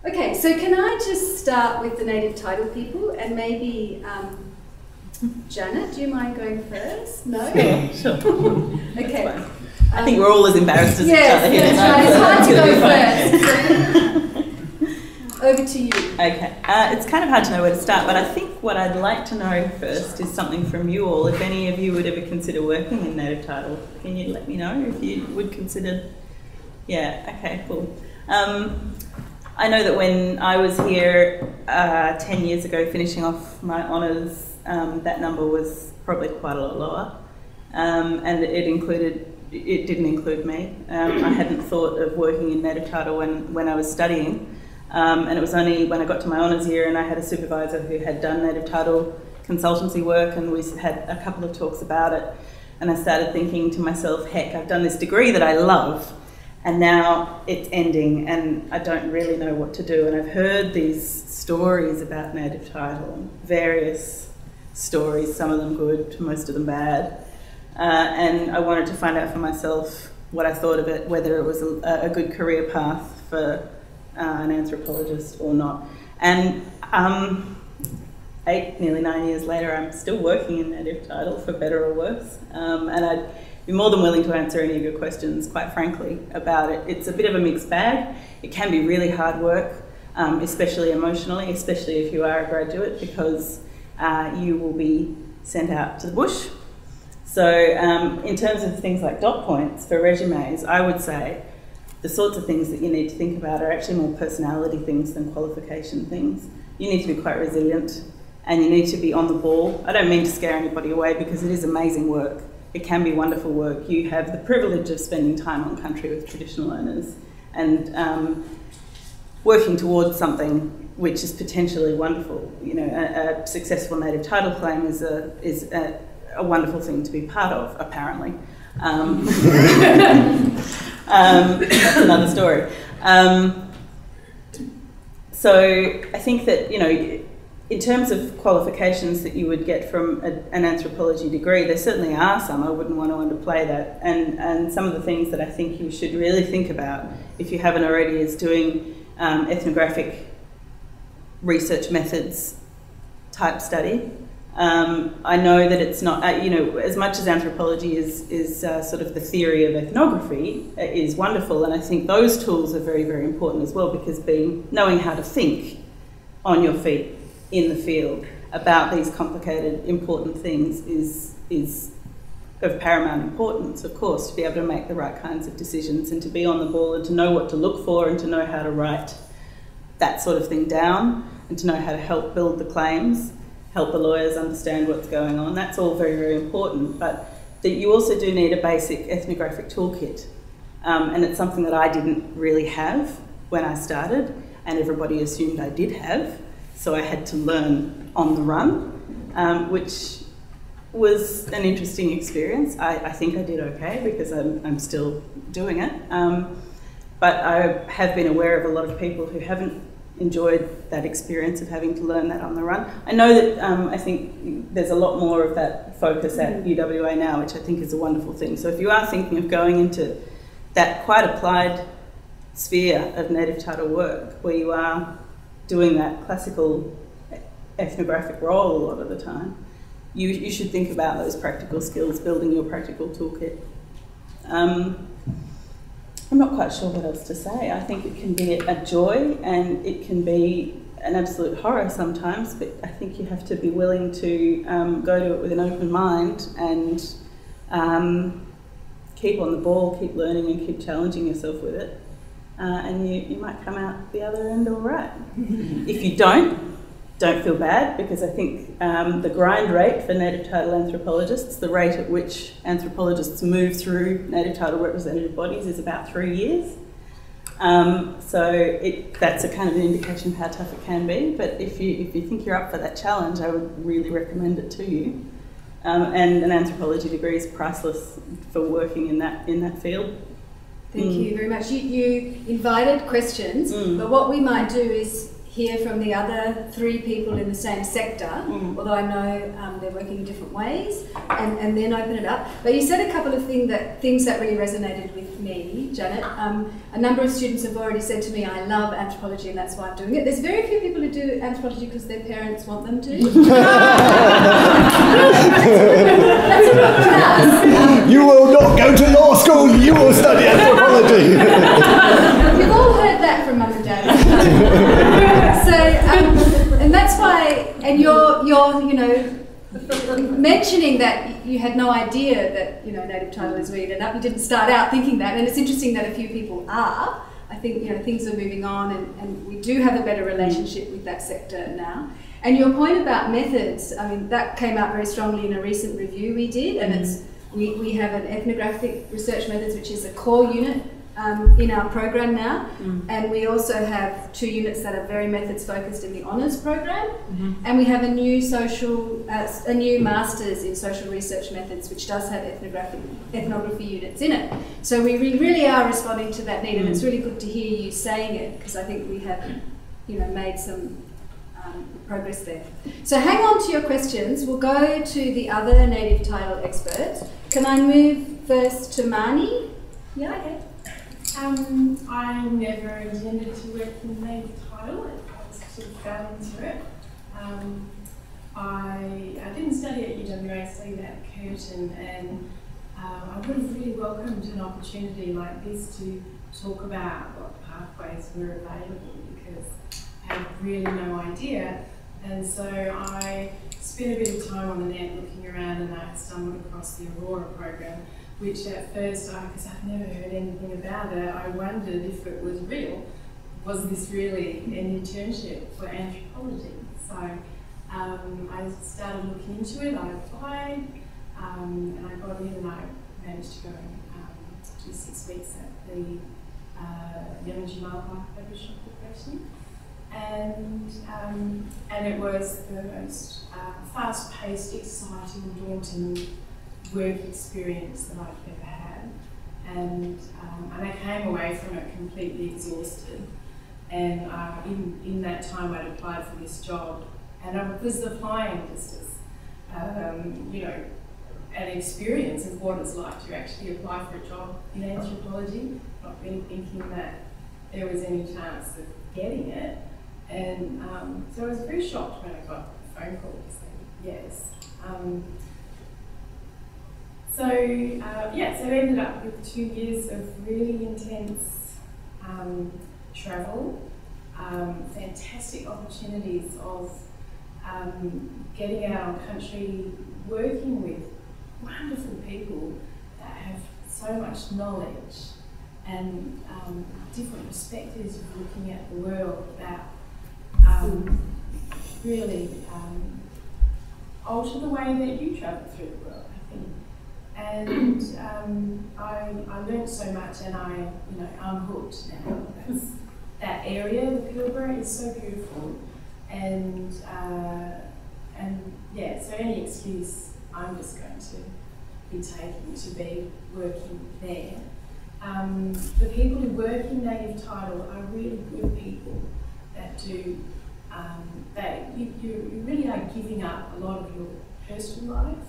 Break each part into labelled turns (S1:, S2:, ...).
S1: Okay, so can I just start with the native title people, and maybe Janet, do you mind going first? No?
S2: Sure.
S1: Okay.
S2: I think we're all as embarrassed as each other here.
S1: Yes, that's right. It's hard to go first. Over to you.
S2: Okay. It's kind of hard to know where to start, but I think what I'd like to know first is something from you all. If any of you would ever consider working in native title, can you let me know if you would consider? Yeah, okay, cool. I know that when I was here 10 years ago finishing off my honours, that number was probably quite a lot lower, and it didn't include me. I hadn't thought of working in native title when I was studying, and it was only when I got to my honours year and I had a supervisor who had done native title consultancy work, and we had a couple of talks about it, and I started thinking to myself, heck, I've done this degree that I love, and now it's ending and I don't really know what to do. And I've heard these stories about native title, various stories, some of them good, most of them bad. And I wanted to find out for myself what I thought of it, whether it was a good career path for an anthropologist or not. And 8, nearly 9 years later, I'm still working in native title, for better or worse. And I'd be more than willing to answer any of your questions, quite frankly, about it. It's a bit of a mixed bag. It can be really hard work, especially emotionally, especially if you are a graduate, because you will be sent out to the bush. So in terms of things like dot points for resumes, I would say the sorts of things that you need to think about are actually more personality things than qualification things. You need to be quite resilient and you need to be on the ball. I don't mean to scare anybody away, because it is amazing work. It can be wonderful work. You have the privilege of spending time on country with traditional owners and working towards something which is potentially wonderful. You know, a successful native title claim is a wonderful thing to be part of, apparently. That's another story. So I think that, you know, in terms of qualifications that you would get from an anthropology degree, there certainly are some. I wouldn't want to underplay that. And some of the things that I think you should really think about, if you haven't already, is doing ethnographic research methods type study. I know that it's not, you know, as much as anthropology is sort of the theory of ethnography is wonderful, and I think those tools are very, very important as well, because knowing how to think on your feet in the field about these complicated, important things is of paramount importance, of course, to be able to make the right kinds of decisions and to be on the ball and to know what to look for and to know how to write that sort of thing down and to know how to help build the claims, help the lawyers understand what's going on. That's all very, very important, but that you also do need a basic ethnographic toolkit. And it's something that I didn't really have when I started, and everybody assumed I did have. So I had to learn on the run, which was an interesting experience. I think I did okay, because I'm still doing it. But I have been aware of a lot of people who haven't enjoyed that experience of having to learn that on the run. I know that I think there's a lot more of that focus at UWA now, which I think is a wonderful thing. So if you are thinking of going into that quite applied sphere of native title work, where you are doing that classical ethnographic role a lot of the time, you should think about those practical skills, building your practical toolkit. I'm not quite sure what else to say. I think it can be a joy and it can be an absolute horror sometimes, but I think you have to be willing to go to it with an open mind and keep on the ball, keep learning and keep challenging yourself with it. And you might come out the other end all right. If you don't feel bad, because I think the grind rate for native title anthropologists, the rate at which anthropologists move through native title representative bodies, is about 3 years. So that's a kind of an indication of how tough it can be, but if you think you're up for that challenge, I would really recommend it to you. And an anthropology degree is priceless for working in that field.
S1: Thank you very much. You invited questions, but what we might do is hear from the other 3 people in the same sector, although I know they're working in different ways, and then open it up. But you said a couple of things that really resonated with me, Janet. A number of students have already said to me, I love anthropology and that's why I'm doing it. There's very few people who do anthropology because their parents want them to. That's a good class.
S3: You will not go to law school, you will study anthropology.
S1: You've all heard that from Mum and Dad. So, and that's why, and you're mentioning that you had no idea that, native title is where you ended up. You didn't start out thinking that, and it's interesting that a few people are. I think, things are moving on, and we do have a better relationship with that sector now. And your point about methods, I mean, that came out very strongly in a recent review we did, and we have an ethnographic research methods, which is a core unit in our program now, and we also have 2 units that are very methods focused in the honours program, and we have a new masters in social research methods, which does have ethnography units in it. So we really are responding to that need, and it's really good to hear you saying it, because I think we have made some progress there. So hang on to your questions. We'll go to the other native title experts. Can I move first to Marnie? Yeah, okay.
S4: I never intended to work in native title. I just sort of fell into it. I didn't study at UWA, I studied at Curtin, and I would have really welcomed an opportunity like this to talk about what pathways were available, because I had really no idea. And so I spent a bit of time on the net looking around, and I stumbled across the Aurora program, which at first, because I've never heard anything about it, I wondered if it was real. Was this really an internship for anthropology? So I started looking into it, I applied, and I got in, and I managed to go and do 6 weeks at the Yamatji Wildlife Aboriginal Corporation. And it was the most fast-paced, exciting, daunting work experience that I've ever had, and I came away from it completely exhausted. And in that time, I'd applied for this job, and I was applying just as an experience of what it's like to actually apply for a job in anthropology, not really thinking that there was any chance of getting it. And so I was very shocked when I got the phone call to say yes. So it ended up with 2 years of really intense travel, fantastic opportunities of getting out on country, working with wonderful people that have so much knowledge and different perspectives of looking at the world that really alter the way that you travel through the world, I think. And I learned so much, and I'm hooked now. That area, the Pilbara, is so beautiful, and yeah. So any excuse I'm just going to be taking to be working there. The people who work in native title are really good people that do. You really are giving up a lot of your personal life.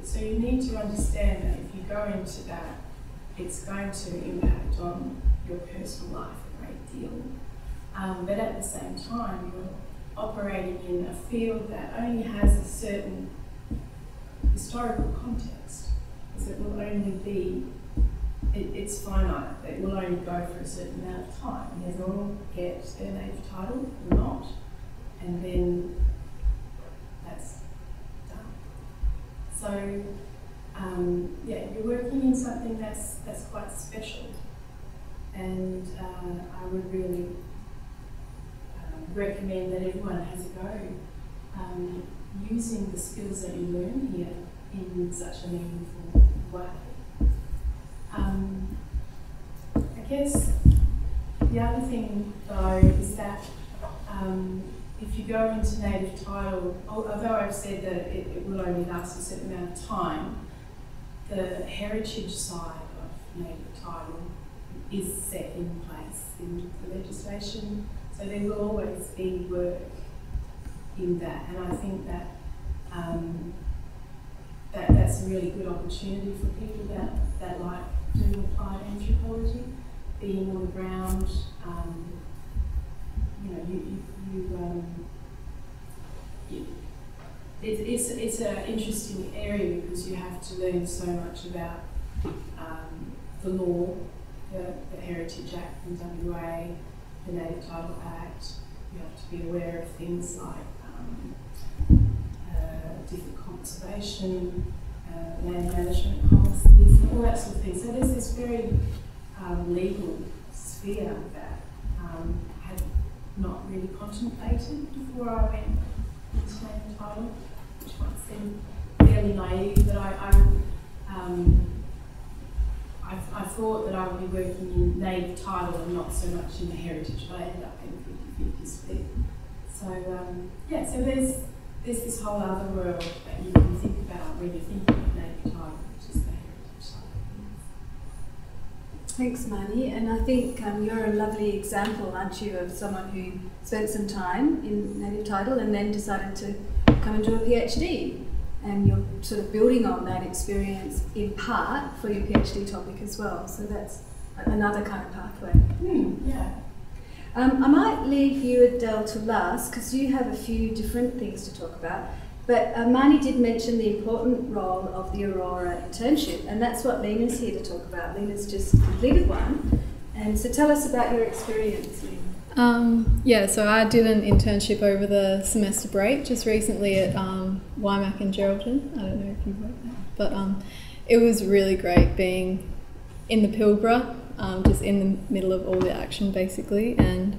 S4: So you need to understand that if you go into that, it's going to impact on your personal life a great deal. But at the same time, you're operating in a field that only has a certain historical context, because it will only be, it's finite. It will only go for a certain amount of time. Either all get their native title or not, and then that's done. So, yeah, you're working in something that's quite special, and I would really recommend that everyone has a go using the skills that you learn here in such a meaningful way. I guess the other thing, though, is that if you go into native title, although I've said that it will only last a certain amount of time, the heritage side of native title is set in place in the legislation. So So there will always be work in that, and I think that that's a really good opportunity for people that like doing applied anthropology, being on the ground. It's an interesting area because you have to learn so much about the law, the Heritage Act in WA, the Native Title Act. You have to be aware of things like different conservation, land management policies, all that sort of thing. So there's this very legal sphere that I had not really contemplated before I went into native title, which might seem fairly naive, but I thought that I would be working in native title and not so much in the heritage, but I ended up being 50-50 split. So so there's this whole other world that you can think about when you're thinking of native title, which is the heritage side of things.
S1: Thanks, Marnie. And I think you're a lovely example, aren't you, of someone who spent some time in native title and then decided to come and do a PhD. And you're sort of building on that experience in part for your PhD topic as well. So that's another kind of pathway.
S4: Yeah.
S1: I might leave you, Adele, to last because you have a few different things to talk about. But Marnie did mention the important role of the Aurora internship, and that's what Lena's here to talk about. Lena's just completed one. And so tell us about your experience, Lena.
S5: So I did an internship over the semester break just recently at Waimak in Geraldton. I don't know if you've worked there, but it was really great being in the Pilbara, just in the middle of all the action basically. And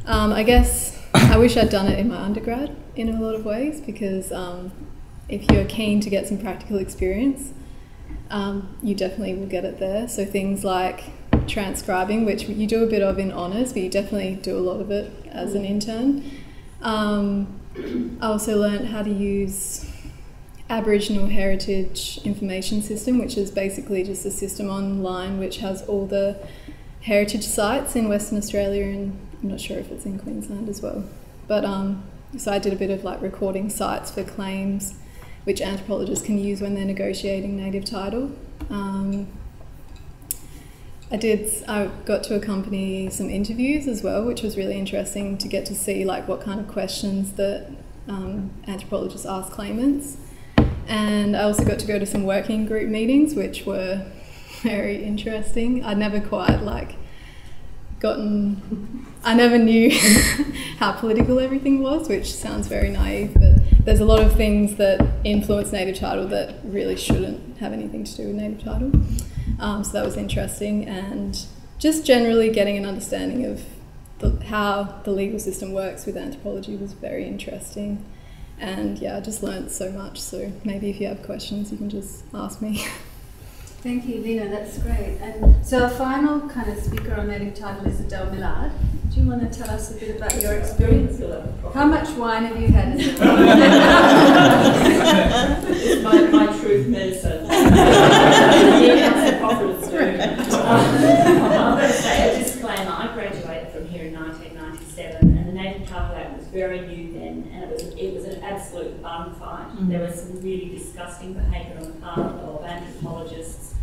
S5: I guess I wish I'd done it in my undergrad in a lot of ways because if you're keen to get some practical experience, you definitely will get it there. So things like transcribing, which you do a bit of in honours, but you definitely do a lot of it as an intern. I also learnt how to use Aboriginal Heritage Information System, which is basically just a system online which has all the heritage sites in Western Australia, and I'm not sure if it's in Queensland as well. But so I did a bit of like recording sites for claims which anthropologists can use when they're negotiating native title. I got to accompany some interviews as well, which was really interesting to get to see like what kind of questions that anthropologists ask claimants. And I also got to go to some working group meetings, which were very interesting. I'd never quite I never knew how political everything was, which sounds very naive, but there's a lot of things that influence native title that really shouldn't have anything to do with native title. So that was interesting, and just generally getting an understanding of how the legal system works with anthropology was very interesting. And yeah, I just learnt so much, so maybe if you have questions you can just ask me.
S1: Thank you, Lena, that's great. And so our final kind of speaker on native title is Adele Millard. Do you want to tell us a bit about your experience? How much wine have you had?
S6: It's my truth medicine. Yeah, that's profit soon. I'm going to say a disclaimer. I graduated from here in 1997, and the Native Title Act was very new then, and it was an absolute bun fight. There was some really disgusting behaviour on the part of anthropologists,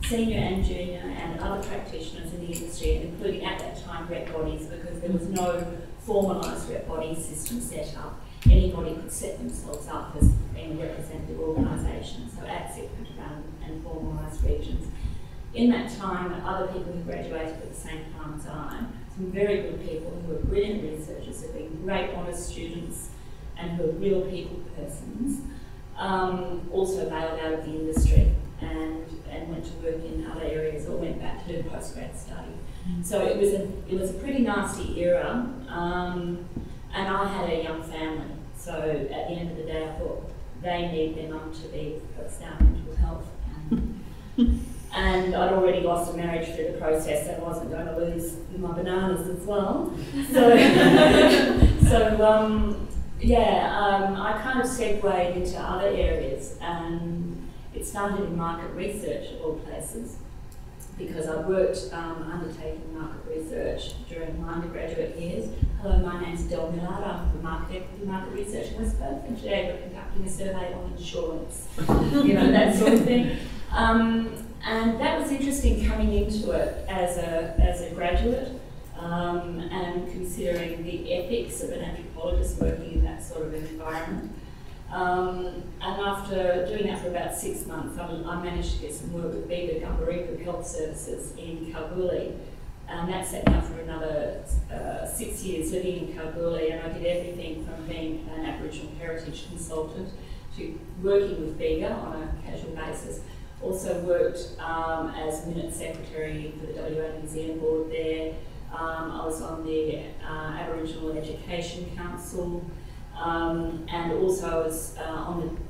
S6: senior and junior, and other practitioners in the industry, including at that time rep bodies, because there was no formalised rep body system set up. Anybody could set themselves up as being a representative organisation, so ATSIC could run and formalise regions. In that time, other people who graduated at the same time as I, some very good people who are brilliant researchers, have been great honest students and who are real people persons, also bailed out of the industry and went to work in other areas or went back to do postgrad study. So it was a pretty nasty era, and I had a young family. So at the end of the day, I thought they need their mum to be sound mental health. And I'd already lost a marriage through the process, so I wasn't going to lose my bananas as well. I kind of segued into other areas, and it started in market research of all places. because I worked undertaking market research during my undergraduate years. Hello, my name's Del Millard. I'm from Market Equity Market Research in West Perth, and today we're conducting a survey on insurance, that sort of thing. And that was interesting coming into it as a graduate, and considering the ethics of an anthropologist working in that sort of environment. And after doing that for about 6 months, I managed to get some work with Bega Gumbarika Health Services in Kalgoorlie. And that set me up for another 6 years living in Kalgoorlie, and I did everything from being an Aboriginal heritage consultant to working with Bega on a casual basis. Also worked as minute secretary for the WA New Zealand board there. I was on the Aboriginal Education Council, and also I was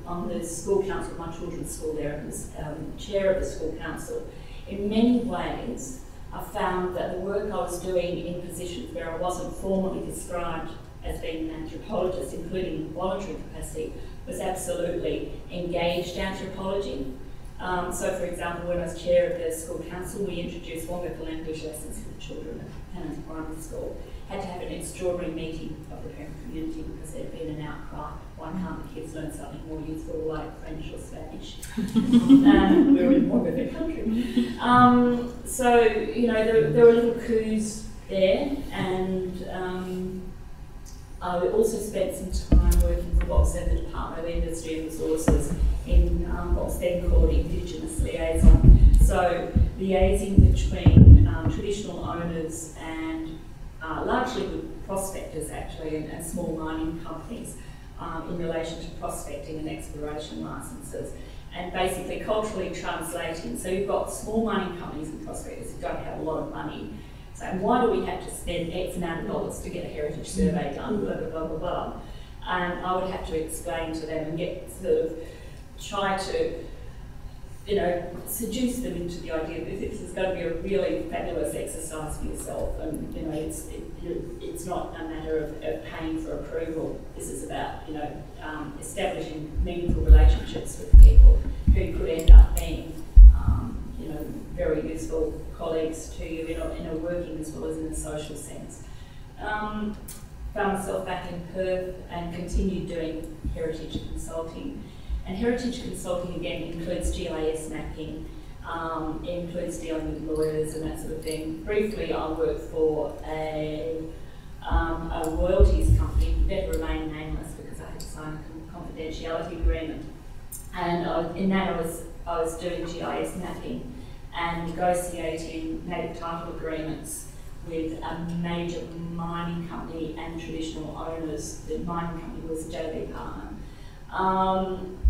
S6: on the school council of my children's school there, and was chair of the school council. In many ways, I found that the work I was doing in positions where I wasn't formally described as being an anthropologist, including in voluntary capacity, was absolutely engaged anthropology. So, for example, when I was chair of the school council, we introduced Wonga language lessons for the children at Pennant Primary School. Had to have an extraordinary meeting of the parent community because there had been an outcry. Why can't the kids learn something more useful like French or Spanish? And we were in Wonga country. So, there were little coups there, and I also spent some time working for what was then the Department of Industry and Resources in what was then called Indigenous liaison. So liaising between traditional owners and largely with prospectors actually, and small mining companies in relation to prospecting and exploration licences, and basically culturally translating. So you've got small mining companies and prospectors who don't have a lot of money. So why do we have to spend X amount of dollars to get a heritage survey done, blah, blah, blah, blah, blah. And I would have to explain to them and try to, seduce them into the idea that this is going to be a really fabulous exercise for yourself, and it's not a matter of paying for approval. This is about establishing meaningful relationships with people who could end up being very useful colleagues to you in a working as well as in a social sense. Found myself back in Perth and continued doing heritage consulting. And heritage consulting again includes GIS mapping, includes dealing with lawyers and that sort of thing. Briefly, I worked for a royalties company, better remain nameless because I had signed a confidentiality agreement. And in that I was doing GIS mapping and negotiating native title agreements with a major mining company and traditional owners. The mining company was a JV partner.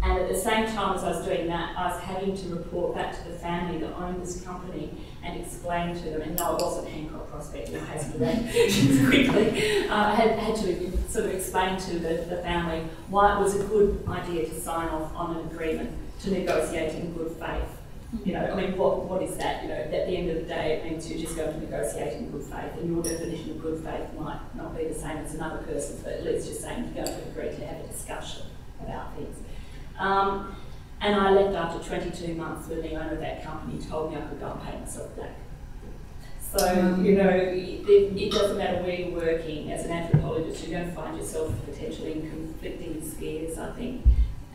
S6: And at the same time as I was doing that, I was having to report back to the family that owned this company and explain to them, and no, it wasn't Hancock Prospecting, I hasten to that quickly. I had to sort of explain to the family why it was a good idea to sign off on an agreement to negotiate in good faith. What is that? At the end of the day, it means you're just going to negotiate in good faith, and your definition of good faith might not be the same as another person's, but at least you're saying you're going to agree to have a discussion about things. And I left after 22 months when the owner of that company told me I could go and pay myself back. So, it doesn't matter where you're working as an anthropologist, you're going to find yourself potentially in conflicting spheres, I think.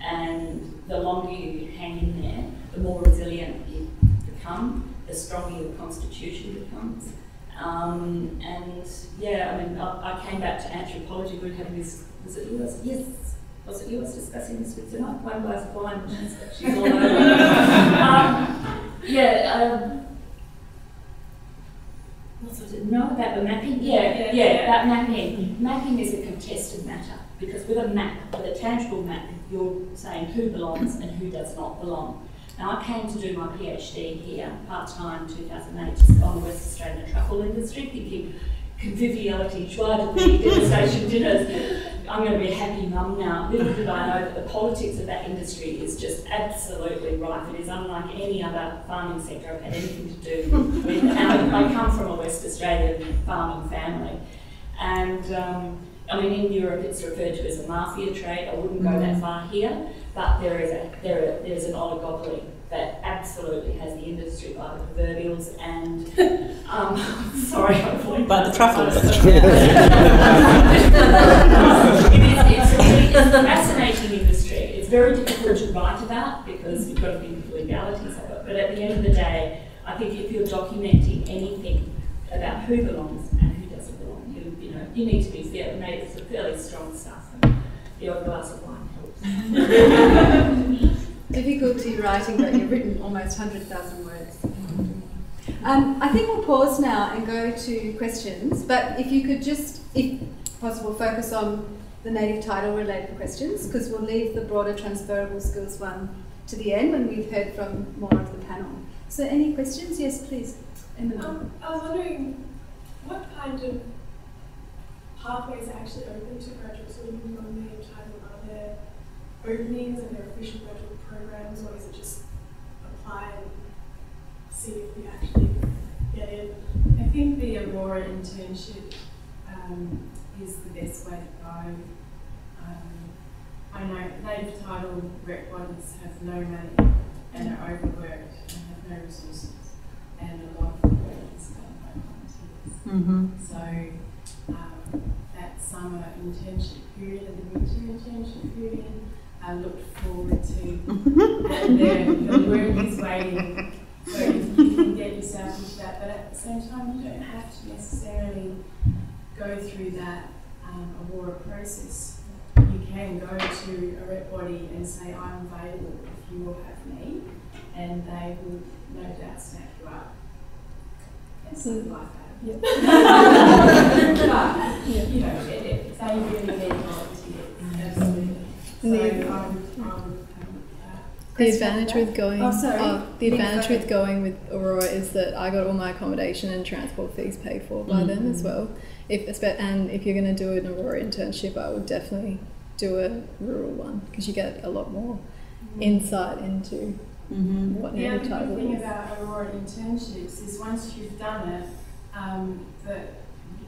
S6: And the longer you hang in there, the more resilient you become, the stronger your constitution becomes. I came back to anthropology. We were having this, was it yours? Yes. Was it yours discussing this with tonight? One glass of wine, she's all over. About the mapping? About mapping. Mapping is a contested matter because with a map, with a tangible map, you're saying who belongs and who does not belong. Now, I came to do my PhD here, part-time, 2008, just on the West Australian truffle industry, thinking conviviality, joie de vivre, devastation dinners. I'm going to be a happy mum now. Little did I know that the politics of that industry is just absolutely rife. It is unlike any other farming sector I've had anything to do with. And I come from a West Australian farming family. And in Europe it's referred to as a mafia trade. I wouldn't go that far here, but there's an oligopoly that absolutely has the industry by the proverbials, and sorry,
S2: By the truffles.
S6: It's a fascinating industry. It's very difficult to write about because you've got to think of the legalities of it. But at the end of the day, I think if you're documenting anything about who belongs and who doesn't belong, you need to be made of some fairly strong stuff, and the odd glass of wine helps.
S1: Difficulty writing, but you've written almost 100,000 words. I think we'll pause now and go to questions, but if you could just, if possible, focus on the native title related questions, because we'll leave the broader transferable skills one to the end when we've heard from more of the panel. So any questions? Yes, please. Emily.
S4: I was wondering what kind of pathways are actually open to graduate students on native title? Are there openings and there official graduate programs, or is it just apply and see if we actually get in?
S7: I think the Aurora internship is the best way to go. I know native title rep bodies have no money and are overworked and have no resources, and a lot of the work is done by volunteers. So that summer internship period and the winter internship period, I looked forward to, and the work is waiting. So if you can get yourself into that, but at the same time, you don't have to necessarily go through that Aurora process. You can go to a rep body and say, I'm available if you will have me, and they will no doubt snap you up. And something like that. But, you know, they really need volunteers, absolutely.
S5: The advantage with going, the advantage
S1: Go
S5: with going with Aurora is that I got all my accommodation and transport fees paid for by them as well. And if you're going to do an Aurora internship, I would definitely do a rural one because you get a lot more insight into what native title is.
S7: The other thing about Aurora internships is once you've done it, that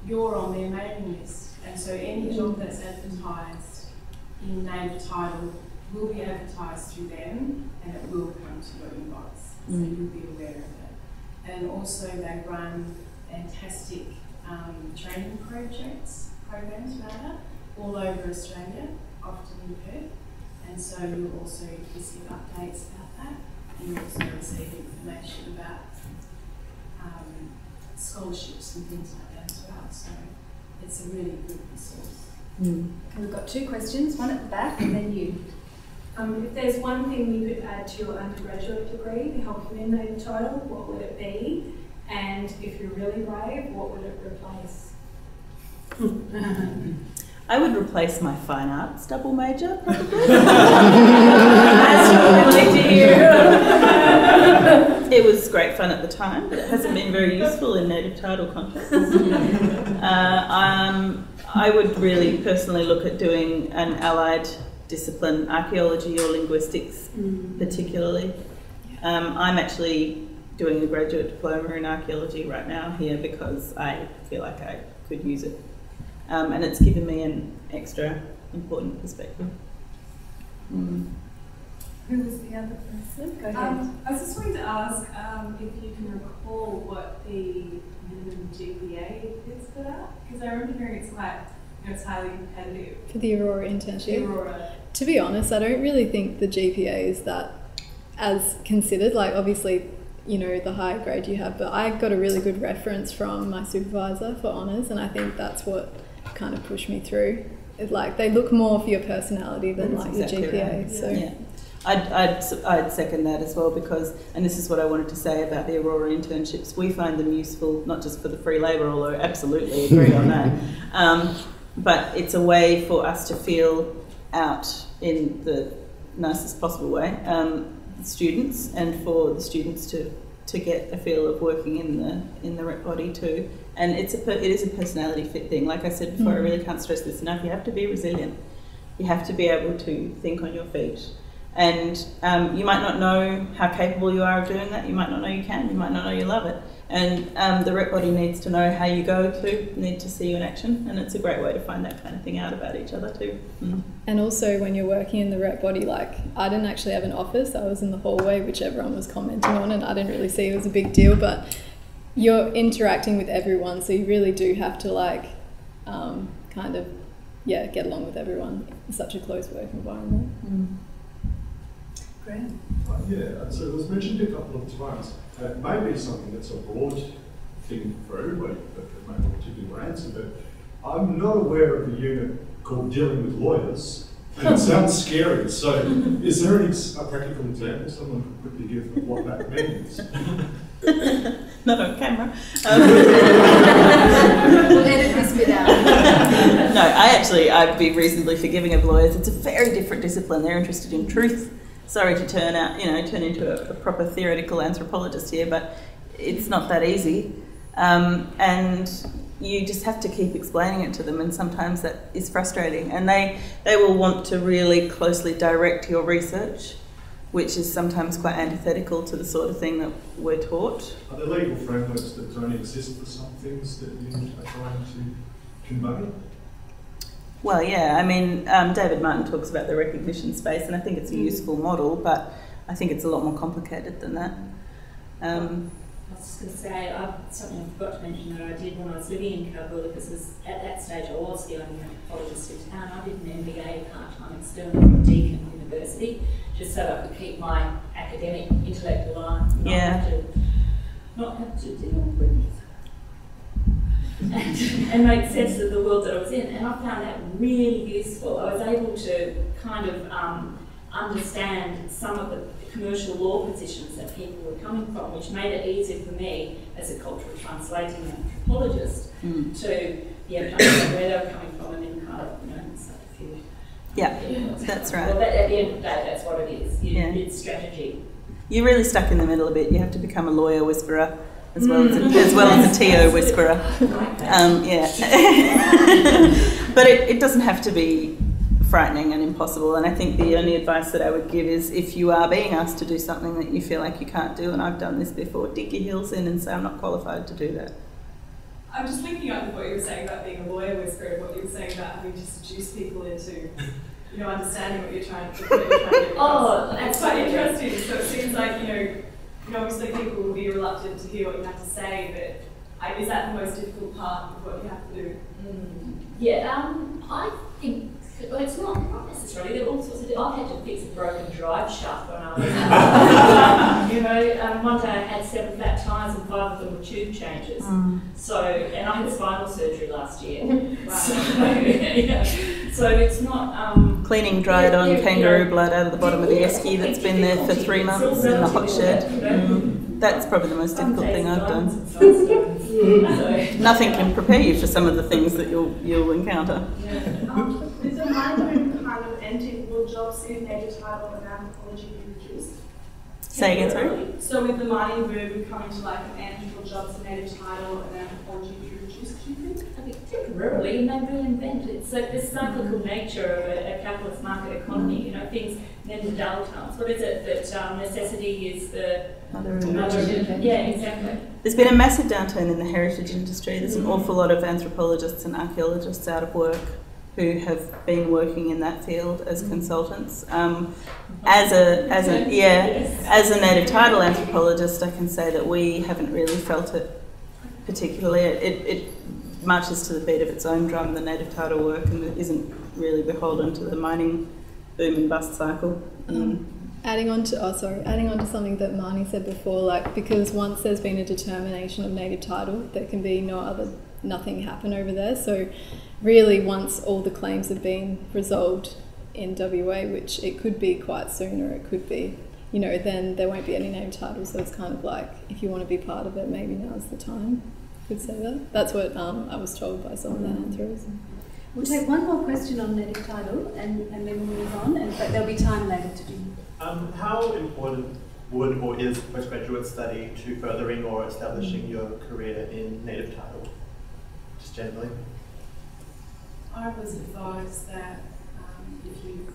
S7: you're on their mailing list, and so any job that's advertised in native title will be advertised through them, and it will come to your inbox, so you'll be aware of it. And also they run fantastic training programs all over Australia, often in Perth, and so you'll also receive updates about that, and you'll also receive information about scholarships and things like that as well, so it's a really good resource.
S1: We've got two questions, one at the back and then you.
S8: If there's one thing you could add to your undergraduate degree to help you in native title, what would it be? And if you're really brave, what would it replace?
S2: I would replace my fine arts double major, probably.
S6: That's what we like to hear.
S2: It was great fun at the time, but it hasn't been very useful in native title contexts. I would really personally look at doing an allied discipline, archaeology or linguistics, particularly. I'm actually doing a graduate diploma in archaeology right now here because I feel like I could use it. And it's given me an extra important perspective.
S1: Who was the other person? Go ahead.
S9: I was just wanting to ask if you can recall what the minimum GPA is for that? Because I remember hearing it's quite, it's highly competitive.
S5: For the Aurora internship?
S9: The Aurora.
S5: To be honest, I don't really think the GPA is that as considered. Like, obviously, you know, the higher grade you have, but I got a really good reference from my supervisor for honours, and I think that's what kind of pushed me through. It's like they look more for your personality than
S2: That's
S5: like
S2: exactly
S5: your GPA.
S2: right.
S5: So
S2: yeah. I'd second that as well because, and this is what I wanted to say about the Aurora internships, we find them useful not just for the free labour, although I absolutely agree on that, but it's a way for us to feel out in the nicest possible way students, and for the students to get a feel of working in the rep body too. And it is a personality fit thing. Like I said before, I really can't stress this enough. You have to be resilient. You have to be able to think on your feet. And you might not know how capable you are of doing that. You might not know you can. You might not know you love it. And the rep body needs to know how you go to, need to see you in action. And it's a great way to find that kind of thing out about each other too. Mm.
S5: And also when you're working in the rep body, like I didn't actually have an office. I was in the hallway, which everyone was commenting on, and I didn't really see it as a big deal. But you're interacting with everyone, so you really do have to like kind of, yeah, get along with everyone in such a close work environment.
S2: Mm.
S1: Graham?
S10: Yeah, so it was mentioned a couple of times. It may be something that's a broad thing for everybody, but it may not particularly answer, but I'm not aware of a unit called dealing with lawyers, and it sounds scary. So is there any a practical example someone could quickly give of what that means?
S2: Not on camera.
S1: We'll edit this bit out.
S2: No, I'd be reasonably forgiving of lawyers. It's a very different discipline. They're interested in truth. Sorry to turn into a proper theoretical anthropologist here, but it's not that easy. And you just have to keep explaining it to them, and sometimes that is frustrating. And they will want to really closely direct your research, which is sometimes quite antithetical to the sort of thing that we're taught.
S10: Are there legal frameworks that don't exist for some things that you are trying to convey?
S2: Well, yeah, I mean, David Martin talks about the recognition space, and I think it's a useful model, but I think it's a lot more complicated than that.
S6: I was just going to say, something I forgot to mention that I did when I was living in Kalgoorlie, because at that stage I was the only anthropologist in town. I did an MBA part-time external from Deakin University, just so I could keep my academic intellect alive, not have to deal with and make sense of the world that I was in. And I found that really useful. I was able to kind of understand some of the commercial law positions that people were coming from, which made it easier for me as a cultural translating anthropologist to understand where they were coming from, and then kind of subterfuge.
S2: Yeah, that's right.
S6: Well, at the end of the day, that's what it is. It's strategy.
S2: You're really stuck in the middle a bit. You have to become a lawyer whisperer as well as a TO whisperer. But it doesn't have to be frightening and impossible. And I think the only advice that I would give is, if you are being asked to do something that you feel like you can't do, and I've done this before, dig your heels in and say, I'm not qualified to do that.
S9: I'm just linking up with what you were saying about being a lawyer whisperer, and what you were saying about having to seduce people into, understanding what you're trying to do.
S6: Oh,
S9: that's quite interesting. So it seems like, obviously people will be reluctant to hear what you have to say, but is that the most difficult part of what you have to do?
S6: I think, well, it's not necessarily. There are all sorts of. I've had to fix a broken drive shaft when I was. One day I had 7 flat tyres and 5 of them were tube changes. So, and I had spinal surgery last year. So it's not.
S2: Cleaning dried on kangaroo blood out of the bottom of the esky that's been there for 3 months in the hot shed. That's probably the most difficult thing I've done. Nothing can prepare you for some of the things that you'll encounter.
S8: With the migrant kind of ending, will jobs in native title and anthropology be reduced?
S2: Say again, sorry?
S8: So with the mining boom coming to like an end, will jobs in native title and anthropology be reduced, do you think?
S6: I think temporarily, and they reinvent it. So the cyclical nature of a capitalist market economy, things then the dull times. What is it that necessity is the
S2: mother?
S6: Yeah, exactly.
S2: There's been a massive downturn in the heritage industry. There's an awful lot of anthropologists and archaeologists out of work who have been working in that field as consultants. As a native title anthropologist, I can say that we haven't really felt it particularly. It marches to the beat of its own drum, the native title work, and isn't really beholden to the mining boom and bust cycle.
S5: Adding on to something that Marnie said before, because once there's been a determination of native title, there can be nothing happen over there. So really, once all the claims have been resolved in WA, which it could be quite soon, or it could be, then there won't be any native title. So it's kind of like, if you want to be part of it, maybe now's the time. Could say that. That's what I was told by some of the anthros.
S1: We'll take one more question on native title, and then we'll move on. But there'll be time later to do.
S11: How important would or is postgraduate study to furthering or establishing your career in native title, just generally?
S4: I was advised that if you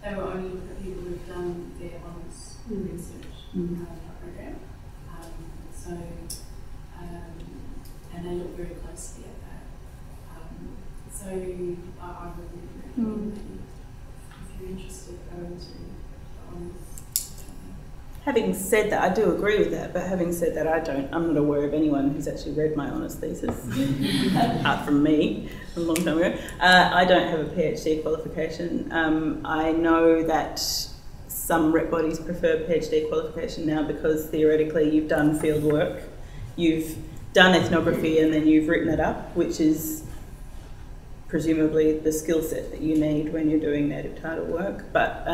S4: they will only look at people who've done their honours research program. And they look very closely at that. So I would recommend that if you're interested, go into the honours.
S2: Having said that, I do agree with that, but having said that, I'm not aware of anyone who's actually read my honours thesis, apart from me, a long time ago. I don't have a PhD qualification. I know that some rep bodies prefer PhD qualification now because theoretically you've done field work, you've done ethnography, and then you've written it up, which is presumably the skill set that you need when you're doing native title work. But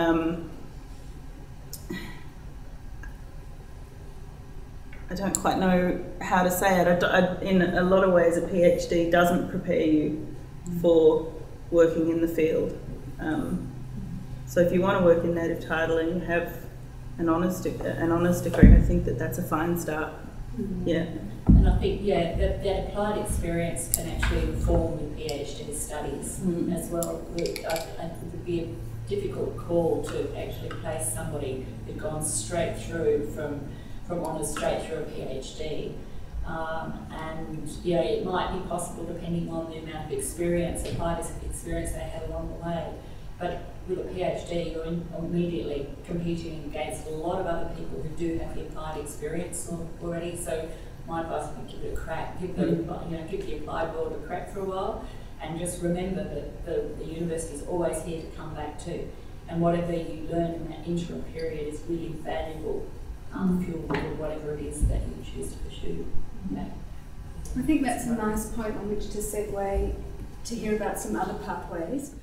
S2: I don't quite know how to say it. In a lot of ways, a PhD doesn't prepare you for working in the field. So if you want to work in native title and you have an honours degree, I think that that's a fine start. Yeah.
S6: And I think, that applied experience can actually inform your PhD studies as well. I think it would be a difficult call to actually place somebody who'd gone straight through from honours straight through a PhD. And it might be possible depending on the amount of experience, applied experience they have along the way. But with a PhD, you're immediately competing against a lot of other people who do have the applied experience already. So my advice would be give it a crack, give the applied world a crack for a while, and just remember that the university is always here to come back to. And whatever you learn in that interim period is really valuable fuel for whatever it is that you choose to pursue. Okay.
S1: I think that's a nice point on which to segue to hear about some other pathways.